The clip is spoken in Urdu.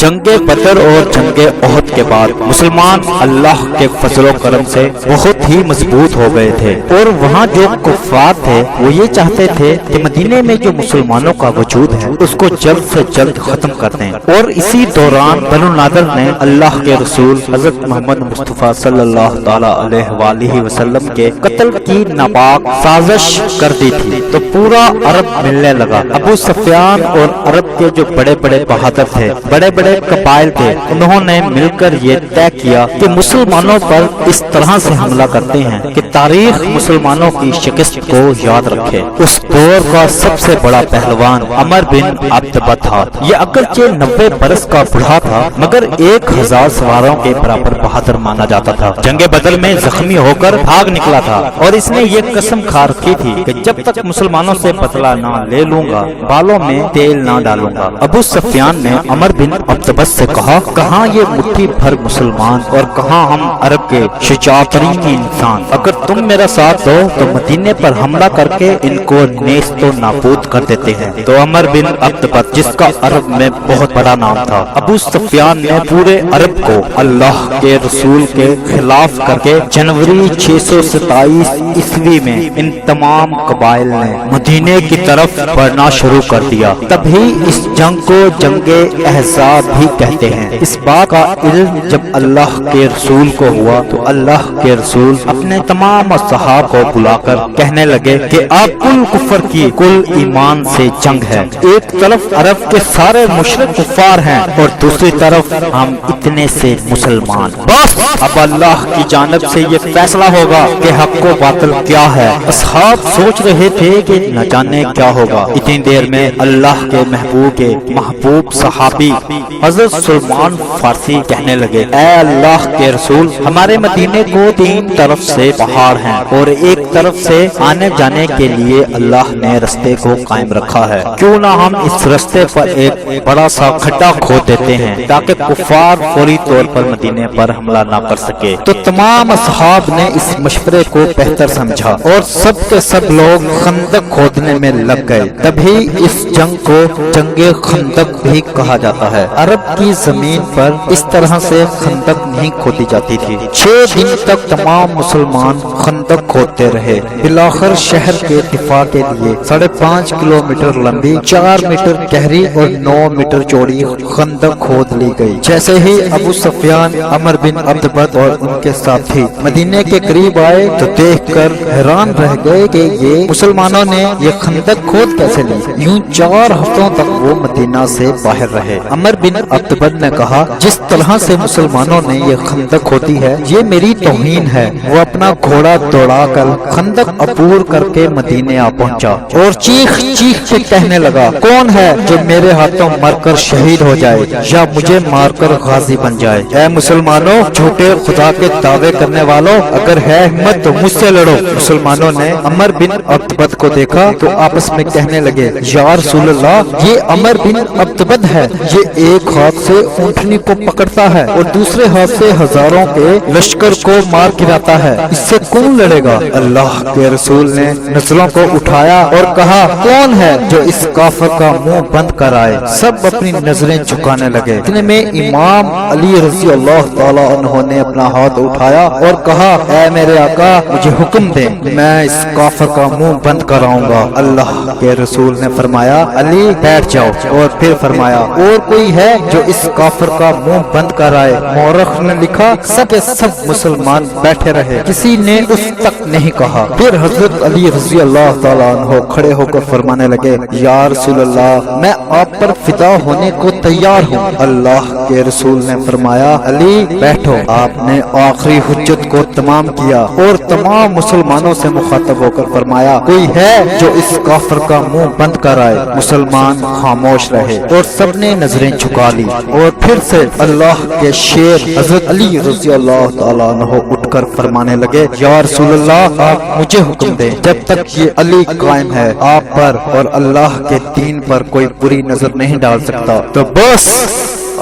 جنگ بدر اور جنگ احد کے بعد مسلمان اللہ کے فضل و کرم سے بہت ہی مضبوط ہو گئے تھے، اور وہاں جو کفار تھے وہ یہ چاہتے تھے کہ مدینے میں جو مسلمانوں کا وجود ہے اس کو جلد سے جلد ختم کر دیں۔ اور اسی دوران بنو نادر نے اللہ کے رسول حضرت محمد مصطفیٰ صلی اللہ تعالی علیہ وآلہ وسلم کے قتل کی ناپاک سازش کر دی تھی، تو پورا عرب ملنے لگا۔ ابو سفیان اور عرب کے جو بڑے بڑے بہادر تھے، بڑے بڑے قبائل تھے، انہوں نے مل کر یہ طے کیا کہ مسلمانوں پر اس طرح سے حملہ کرتے ہیں کہ تاریخ مسلمانوں کی شکست کو یاد رکھے۔ اس دور کا سب سے بڑا پہلوان عمر بن عبدہ تھا۔ یہ اگرچہ 90 برس کا بوڑھا تھا مگر 1000 سواروں کے برابر بہادر مانا جاتا تھا۔ جنگ بدر میں زخمی ہو کر بھاگ نکلا تھا اور اس نے یہ قسم کھا رکھی تھی کہ جب تک مسلمانوں سے بدلہ نہ لے لوں گا بالوں میں تیل نہ ڈالوں گا۔ ابو سفیان نے عمر بن عبدہ سے کہا، کہاں یہ مٹھی بھر مسلمان اور کہاں ہم عرب کے شجاع ترین انسان، اگر تم میرا ساتھ دو تو مدینے پر حملہ کر کے ان کو نیست و نابود کر دیتے ہیں۔ تو عمر بن عبدہ جس کا عرب میں بہت بڑا نام تھا، ابو سفیان نے پورے عرب کو اللہ کے رسول کے خلاف کر کے جنوری 627 عیسوی میں ان تمام قبائل نے مدینے کی طرف بڑھنا شروع کر دیا۔ تبھی اس جنگ کو جنگ احزاب بھی کہتے ہیں۔ اس بات کا علم جب اللہ کے رسول کو ہوا تو اللہ کے رسول اپنے تمام صحابہ کو بلا کر کہنے لگے کہ آپ کل کفر کی کل ایمان سے جنگ ہے۔ ایک طرف عرب کے سارے مشرک کفار ہیں اور دوسری طرف ہم اتنے سے مسلمان، بس اب اللہ کی جانب سے یہ فیصلہ ہوگا کہ حق و باطل کیا ہے۔ اصحاب سوچ رہے تھے کہ نہ جانے کیا ہوگا۔ اتنی دیر میں اللہ کے محبوب صحابی حضرت سلمان فارسی کہنے لگے، اے اللہ کے رسول، ہمارے مدینے کو 3 طرف سے پہاڑ ہیں اور ایک طرف سے آنے جانے کے لیے اللہ نے رستے کو قائم رکھا ہے، کیوں نہ ہم اس رستے پر ایک بڑا سا کھڈا کھود دیتے ہیں تاکہ کفار فوری طور پر مدینے پر حملہ نہ کر سکے۔ تو تمام اصحاب نے اس مشورے کو بہتر سمجھا اور سب کے سب لوگ خندق کھودنے میں لگ گئے۔ تبھی اس جنگ کو جنگ خندق بھی کہا جاتا ہے۔ عرب کی زمین پر اس طرح سے خندق نہیں کھودی جاتی تھی۔ 6 دن تک تمام مسلمان خندق کھودتے رہے۔ بالآخر شہر کے دفاع کے لیے 5.5 کلومیٹر لمبی، 4 میٹر گہری اور 9 میٹر چوڑی خندق کھود لی گئی۔ جیسے ہی ابو سفیان، عمر بن عبدہ اور ان کے ساتھی مدینے کے قریب آئے تو دیکھ کر حیران رہ گئے کہ یہ مسلمانوں نے یہ خندق کھود کیسے لی۔ یوں 4 ہفتوں تک وہ مدینہ سے باہر رہے۔ عمر بن عبدہ نے کہا، جس طرح سے مسلمانوں نے یہ خندق کھودی ہے یہ میری توہین ہے۔ وہ اپنا گھوڑا دوڑا کر خندق عبور کر کے مدینے آ پہنچا اور چیخ چیخ کے کہنے لگا، کون ہے جو میرے ہاتھوں مر کر شہید ہو جائے یا مجھے مار کر غازی بن جائے؟ اے مسلمانوں، جھوٹے خدا کے دعوے کرنے والوں، اگر ہے ہمت تو مجھ سے لڑو۔ مسلمانوں نے عمر بن عبدہ کو دیکھا تو آپس میں کہنے لگے، یا رسول اللہ، یہ عمر بن عبدہ ہے، یہ ایک ہاتھ سے اونٹنی کو پکڑتا ہے اور دوسرے ہاتھ سے ہزاروں کے لشکر کو مار گراتا ہے، اس سے کون لڑے گا؟ اللہ کے رسول نے نظروں کو اٹھایا اور کہا، کون ہے جو اس کافر کا منہ بند کر آئے؟ سب اپنی نظریں جھکانے لگے۔ اتنے میں امام علی رضی اللہ تعالی عنہ نے اپنا ہاتھ اٹھایا اور کہا، اے میرے آقا، مجھے حکم دیں، میں اس کافر کا منہ بند کراؤں گا۔ اللہ کے رسول نے فرمایا، علی بیٹھ جاؤ، اور پھر فرمایا، اور کوئی ہے جو اس کافر کا منہ بند کر آئے؟ مورخ نے لکھا، سب کے سب مسلمان بیٹھے رہے، کسی نے اس تک نہیں کہا۔ پھر حضرت علی رضی اللہ تعالیٰ عنہ کھڑے ہو کر فرمانے لگے، یا رسول اللہ، میں آپ پر فدا ہونے کو تیار ہوں۔ اللہ کے رسول نے فرمایا، علی بیٹھو۔ آپ نے آخری حجت کو تمام کیا اور تمام مسلمانوں سے مخاطب ہو کر فرمایا، کوئی ہے جو اس کافر کا منہ بند کر آئے؟ مسلمان خاموش رہے اور سب نے نظریں جھکا لی، اور پھر سے اللہ کے شیر حضرت علی رضی اللہ تعالیٰ عنہ اٹھ کر فرمانے لگے، یا رسول اللہ، آپ مجھے حکم دیں، جب تک یہ علی قائم ہے آپ پر اور اللہ کے دین پر کوئی بری نظر نہیں ڈال سکتا۔ تو بس